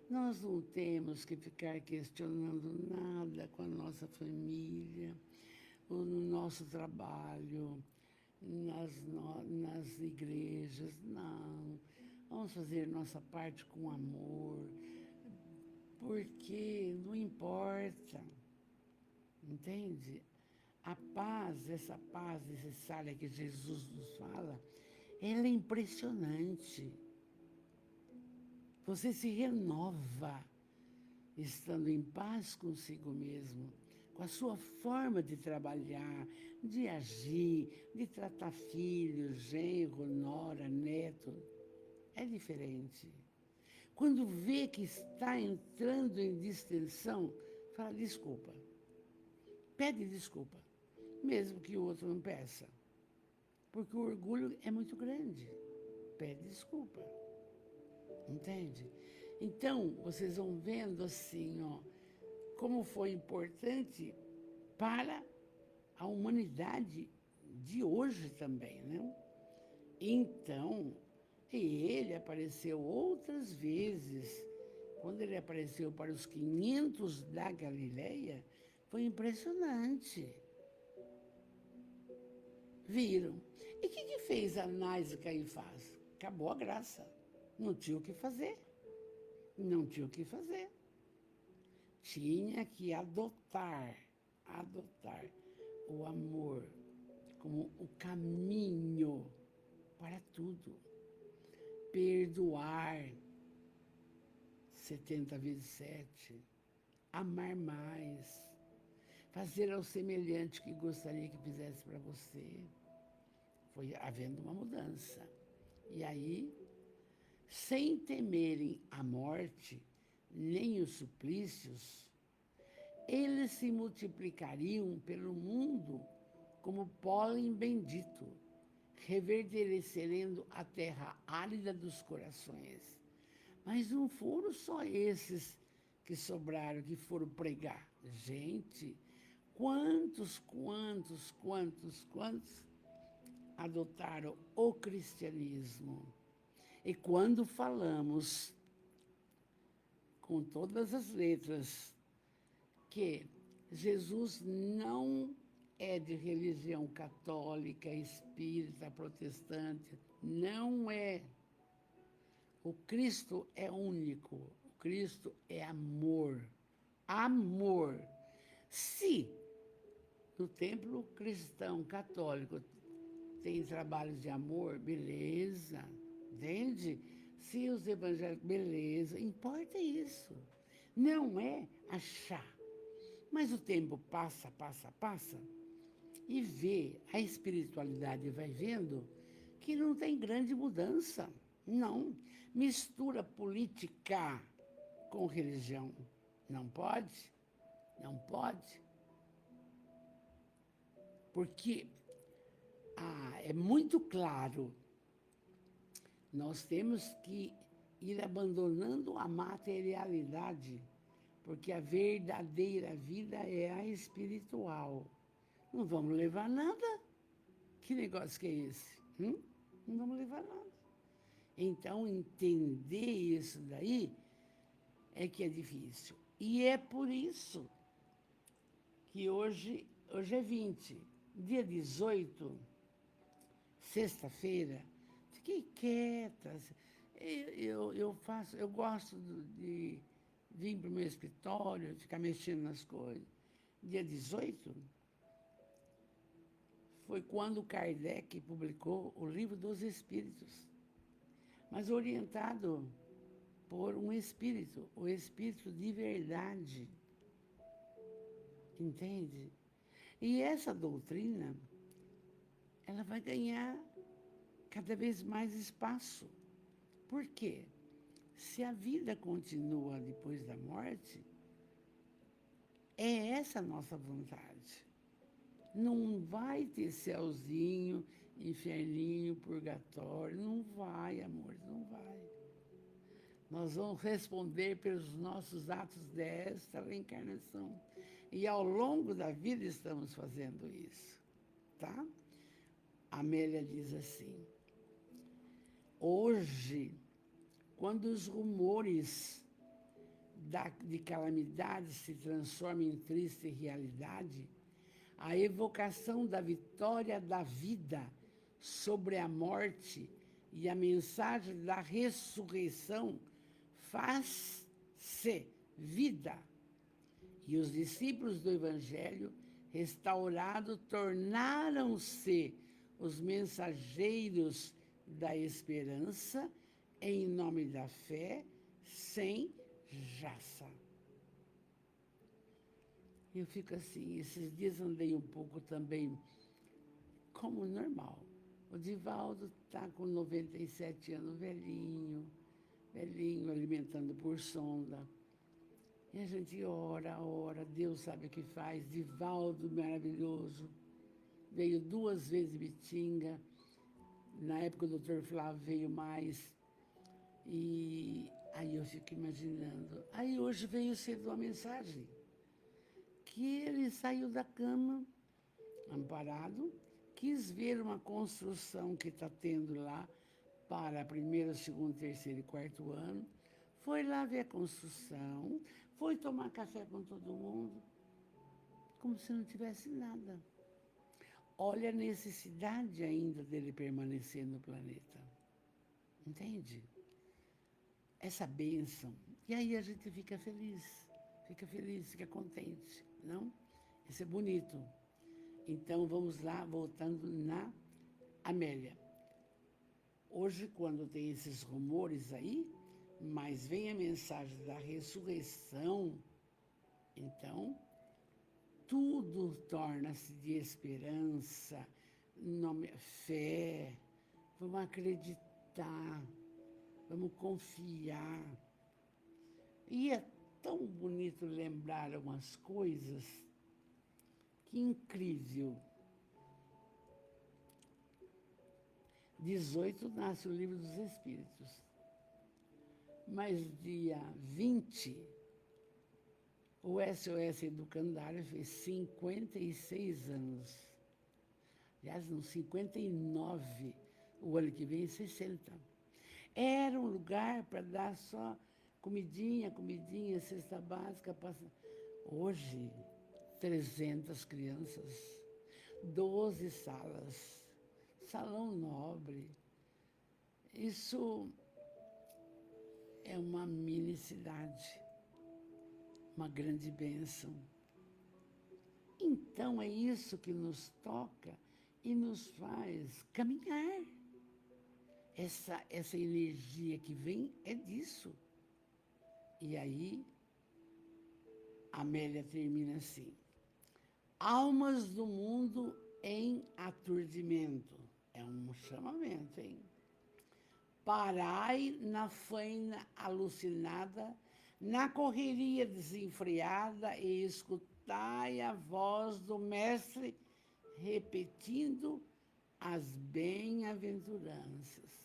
Nós não temos que ficar questionando nada com a nossa família, ou no nosso trabalho, nas igrejas, não. Vamos fazer nossa parte com amor, porque não importa, entende? A paz, essa paz necessária que Jesus nos fala, ela é impressionante. Você se renova estando em paz consigo mesmo, com a sua forma de trabalhar, de agir, de tratar filhos, genro, nora, neto. É diferente. Quando vê que está entrando em distensão, fala desculpa. Pede desculpa, mesmo que o outro não peça. Porque o orgulho é muito grande. Pede desculpa. Entende? Então, vocês vão vendo assim, ó, como foi importante para a humanidade de hoje também, né? Então, ele apareceu outras vezes. Quando ele apareceu para os 500 da Galileia, foi impressionante. Viram? E o que fez Anás e Caifás? Acabou a graça. Não tinha o que fazer. Não tinha o que fazer. Tinha que adotar o amor como o caminho para tudo. perdoar 70 vezes 7, amar mais, fazer ao semelhante que gostaria que fizesse para você. Foi havendo uma mudança. E aí, sem temerem a morte, nem os suplícios, eles se multiplicariam pelo mundo como pólen bendito, reverdecerendo a terra árida dos corações. Mas não foram só esses que sobraram, que foram pregar. Gente, quantos adotaram o cristianismo? E quando falamos com todas as letras que Jesus não é de religião católica, espírita, protestante, não é. O Cristo é único, o Cristo é amor. Amor. Se no templo cristão católico tem trabalhos de amor, beleza, entende? Se os evangélicos, beleza, importa isso. Não é achar. Mas o tempo passa, e vê, a espiritualidade vai vendo que não tem grande mudança. Não. Mistura política com religião. Não pode. Não pode. Porque é muito claro, nós temos que ir abandonando a materialidade, porque a verdadeira vida é a espiritual. Não vamos levar nada. Que negócio que é esse? Não vamos levar nada. Então, entender isso daí é que é difícil. E é por isso que hoje é 20. Dia 18, sexta-feira, fiquei quieta. Eu gosto de vir para o meu escritório, ficar mexendo nas coisas. Dia 18 foi quando Kardec publicou o Livro dos Espíritos, mas orientado por um espírito, o espírito de verdade. Entende? E essa doutrina, ela vai ganhar cada vez mais espaço. Por quê? Se a vida continua depois da morte, é essa a nossa vontade. Não vai ter céuzinho, inferninho, purgatório. Não vai, amor, não vai. Nós vamos responder pelos nossos atos desta reencarnação. E ao longo da vida estamos fazendo isso, tá? A Amélia diz assim: hoje, quando os rumores de calamidade se transformam em triste realidade, a evocação da vitória da vida sobre a morte e a mensagem da ressurreição faz-se vida. E os discípulos do Evangelho, restaurados, tornaram-se os mensageiros da esperança em nome da fé, sem jaça. Eu fico assim, esses dias andei um pouco também como normal. O Divaldo está com 97 anos, velhinho, alimentando por sonda. E a gente ora, Deus sabe o que faz. Divaldo, maravilhoso. Veio 2 vezes Bitinga. Na época o doutor Flávio veio mais. E aí eu fico imaginando. Aí hoje veio cedo uma mensagem que ele saiu da cama, amparado, quis ver uma construção que está tendo lá para primeiro, segundo, terceiro e quarto ano. Foi lá ver a construção, foi tomar café com todo mundo, como se não tivesse nada. Olha a necessidade ainda dele permanecer no planeta. Entende? Essa bênção. E aí a gente fica feliz, fica contente, não? Isso é bonito. Então vamos lá, voltando na Amélia. Hoje, quando tem esses rumores aí, mas vem a mensagem da ressurreição, então tudo torna-se de esperança, fé. Vamos acreditar, vamos confiar. E é tão bonito lembrar algumas coisas, que incrível. 18 nasce o Livro dos Espíritos, mas dia 20, o SOS Educandário fez 56 anos. Aliás, não, 59, o ano que vem 60. Era um lugar para dar só comidinha, cesta básica. Hoje, 300 crianças, 12 salas, salão nobre. Isso é uma mini cidade, uma grande bênção. Então é isso que nos toca e nos faz caminhar. Essa energia que vem é disso. E aí, Amélia termina assim: almas do mundo em aturdimento. É um chamamento, hein? Parai na faina alucinada, na correria desenfreada e escutai a voz do Mestre repetindo as bem-aventuranças.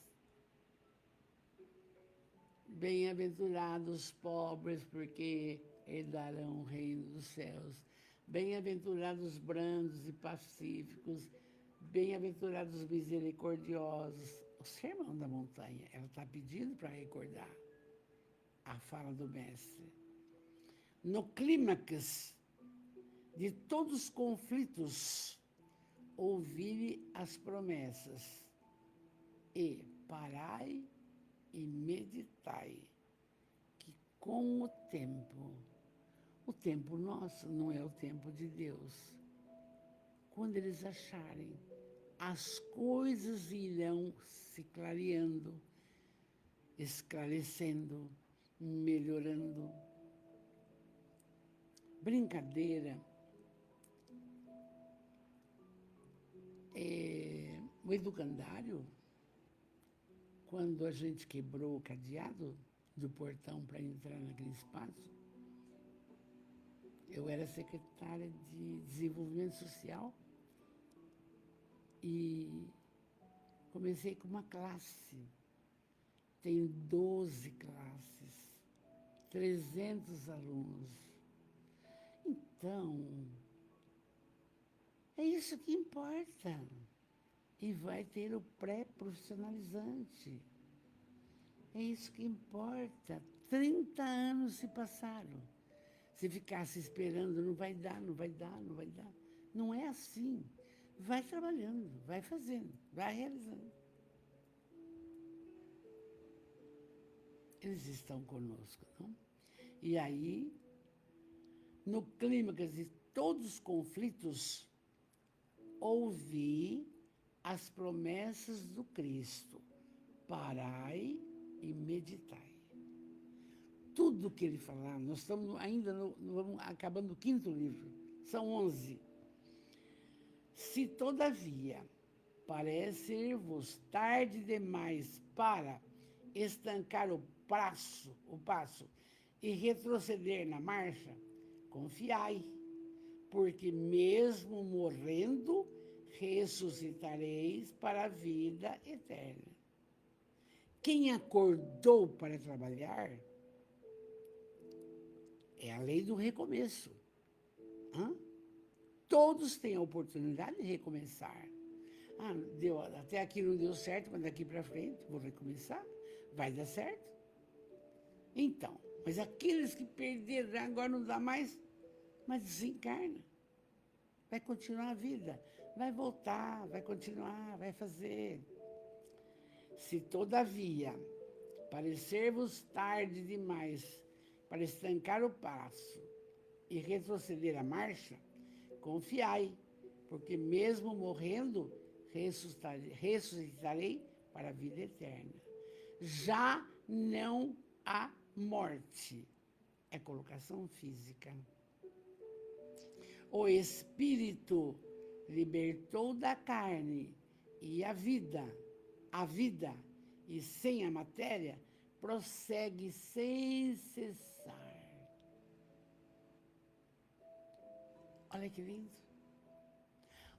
Bem-aventurados os pobres, porque herdarão o reino dos céus. Bem-aventurados os brandos e pacíficos, bem-aventurados os misericordiosos. O Sermão da Montanha, ela está pedindo para recordar a fala do Mestre. No clímax de todos os conflitos, ouvire as promessas e parai e meditai, que com o tempo nosso não é o tempo de Deus. Quando eles acharem, as coisas irão se clareando, esclarecendo, melhorando. Brincadeira. O educandário, quando a gente quebrou o cadeado do portão para entrar naquele espaço, eu era secretária de Desenvolvimento Social e comecei com uma classe. Tem 12 classes, 300 alunos. Então, é isso que importa. E vai ter o pré-profissionalizante. É isso que importa. 30 anos se passaram. Se ficasse esperando, não vai dar, não vai dar, não vai dar. Não é assim. Vai trabalhando, vai fazendo, vai realizando. Eles estão conosco, não? E aí, no clímax de todos os conflitos, ouvi as promessas do Cristo. Parai e meditai. Tudo que ele falar, nós estamos ainda acabando o 5º livro, são 11. Se, todavia, parecer-vos tarde demais para estancar o passo e retroceder na marcha, confiai, porque mesmo morrendo, ressuscitareis para a vida eterna. Quem acordou para trabalhar é a lei do recomeço. Todos têm a oportunidade de recomeçar. Até aqui não deu certo, mas daqui para frente vou recomeçar, vai dar certo. Então, mas aqueles que perderam, agora não dá mais, mas desencarna. Vai continuar a vida, vai voltar, vai continuar, vai fazer. Se, todavia, parecer-vos tarde demais para estancar o passo e retroceder a marcha, confiai, porque mesmo morrendo, ressuscitarei para a vida eterna. Já não há morte. É colocação física. O Espírito libertou da carne e a vida, e sem a matéria, prossegue sem cessar. Olha que lindo.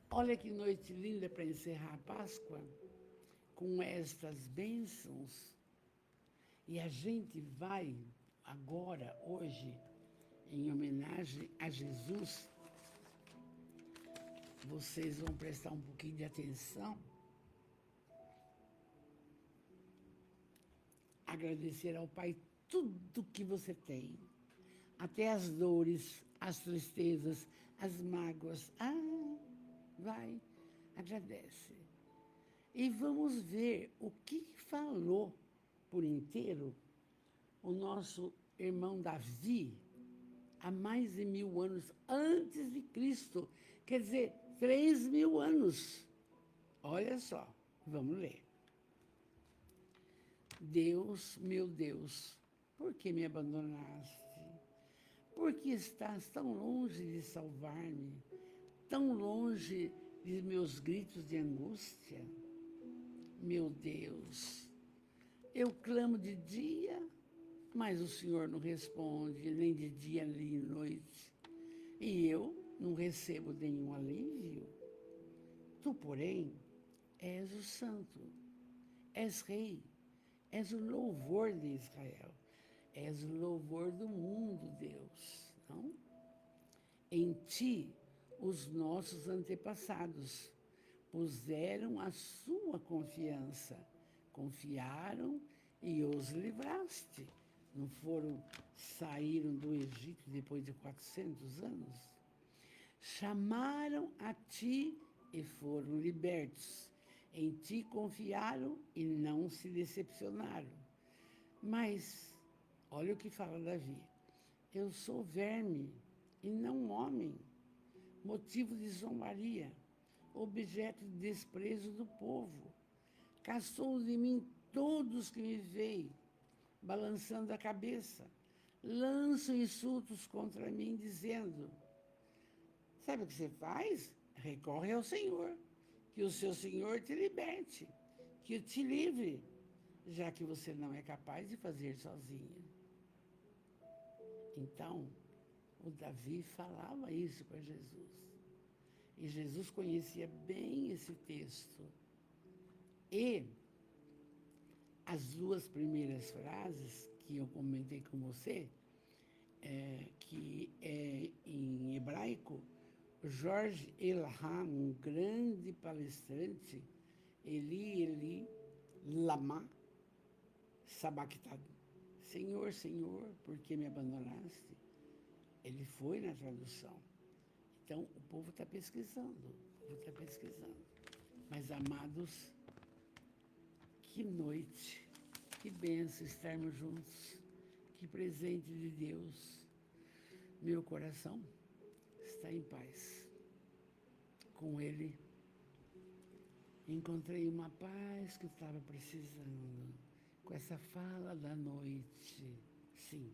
Olha que noite linda para encerrar a Páscoa, com estas bênçãos. E a gente vai agora, hoje, em homenagem a Jesus, vocês vão prestar um pouquinho de atenção. Agradecer ao Pai tudo que você tem, até as dores, as tristezas, as mágoas. Vai, agradece. E vamos ver o que falou por inteiro o nosso irmão Davi há mais de 1000 anos antes de Cristo. Quer dizer, 3000 anos. Olha só, vamos ler. Deus, meu Deus, por que me abandonaste? Por que estás tão longe de salvar-me? Tão longe de meus gritos de angústia? Meu Deus, eu clamo de dia, mas o Senhor não responde, nem de dia nem de noite. E eu não recebo nenhum alívio. Tu, porém, és o Santo, és Rei, és o louvor de Israel, és o louvor do mundo, Deus, não? Em ti, os nossos antepassados puseram a sua confiança, confiaram e os livraste. Não saíram do Egito depois de 400 anos? Chamaram a ti e foram libertos. Em ti confiaram e não se decepcionaram. Mas, olha o que fala Davi. Eu sou verme e não homem, motivo de zombaria, objeto de desprezo do povo. Caçou de mim todos que me veem, balançando a cabeça. Lançam insultos contra mim, dizendo: sabe o que você faz? Recorre ao Senhor, que o seu Senhor te liberte, que te livre, já que você não é capaz de fazer sozinho. Então, o Davi falava isso para Jesus. E Jesus conhecia bem esse texto. E as 2 primeiras frases que eu comentei com você, que é em hebraico, Jorge Elham, um grande palestrante, Eli, lama sabachthani. Senhor, Senhor, por que me abandonaste? Ele foi na tradução. Então, o povo está pesquisando, Mas, amados, que noite, que bênção estarmos juntos, que presente de Deus. Meu coração está em paz. Com Ele, encontrei uma paz que eu estava precisando, com essa fala da noite. Sim,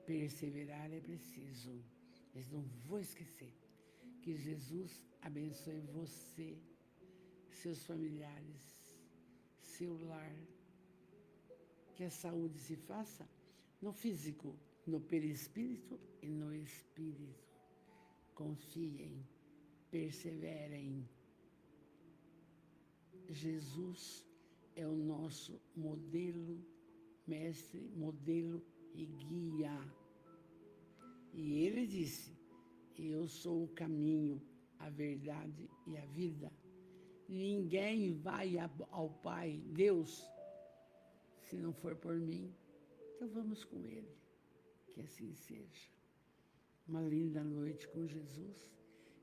perseverar é preciso, mas não vou esquecer que Jesus abençoe você, seus familiares, seu lar, que a saúde se faça no físico, no perispírito e no espírito. Confiem, perseverem. Jesus é o nosso modelo, mestre, modelo e guia. E ele disse: eu sou o caminho, a verdade e a vida. Ninguém vai ao Pai, Deus, se não for por mim. Então vamos com Ele, que assim seja. Uma linda noite com Jesus.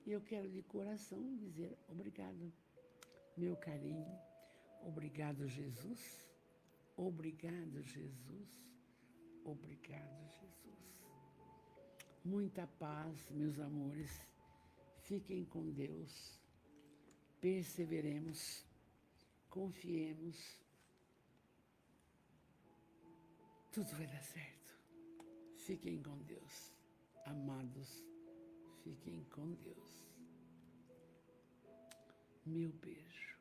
E eu quero de coração dizer obrigado, meu carinho. Obrigado, Jesus. Obrigado, Jesus. Obrigado, Jesus. Muita paz, meus amores. Fiquem com Deus. Perseveremos. confiemos, tudo vai dar certo. Fiquem com Deus. Amados, fiquem com Deus. Meu beijo.